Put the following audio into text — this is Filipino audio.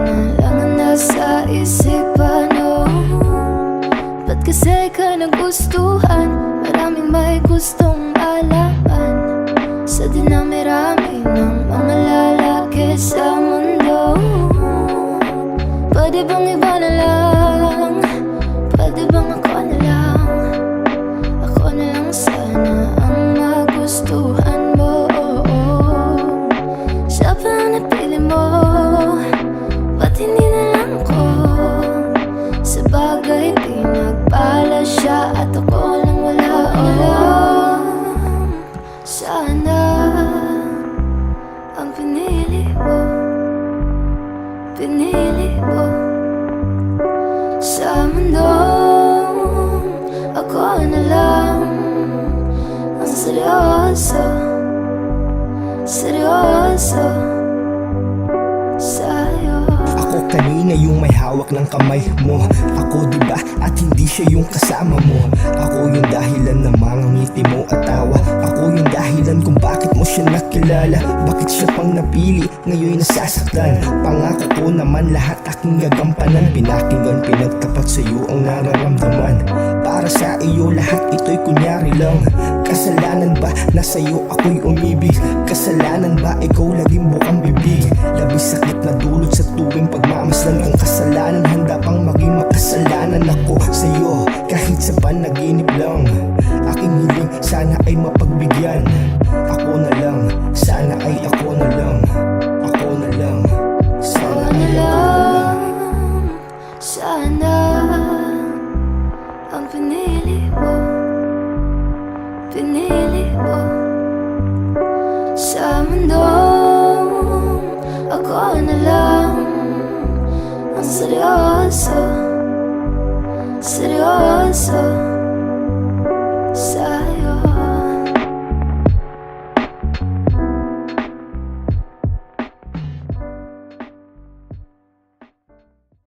na lang ang nasa isipan, oh. Ba't kasi ka nagustuhan? Maraming may gustong alaman sa dinami-rami ng mga lalaki sa mundo. Pwede bang iba na lang? Pwede bang ako na lang? Ako na lang sana ang magustuhan mo. Siya pa ang napili mo, ba't hindi na lang ako? Sa bagay pinagpala siya at ako lang wala. Sana ang pinili mo, pinili mo sa mundong ako na lang ang seryoso, seryoso sa'yo. Ako kanina yung may hawak ng kamay mo. Ako diba at hindi siya yung kasama mo. Ako yung dahilan ng mga ngiti mo at tawa. Ako yung dahilan kung bakit mo siya nakilala. Bakit siya pang napili, ngayon nasasaktan. Pangako ko naman lahat aking gagampanan. Pinakinggan, pinagtapat sa'yo ang nararamdaman. Para sa iyo lahat ito'y kunyari lang. Kasalanan ba na sa'yo ako'y umibig? Kasalanan ba ikaw laging bukang bibig? Labis sakit na dulot sa tuwing pagmamasdan. Kung kasalanan handa pang maging makasalanan ako sa'yo kahit sa panaginip lang. Aking hiling sana ay mapagbigyan. Ako na lang, sana ay ako na lang. Ako na lang, sana ay ako na lang. Sana ang pinili mo, pinili mo sa mundong ako na lang ang seryoso, seryoso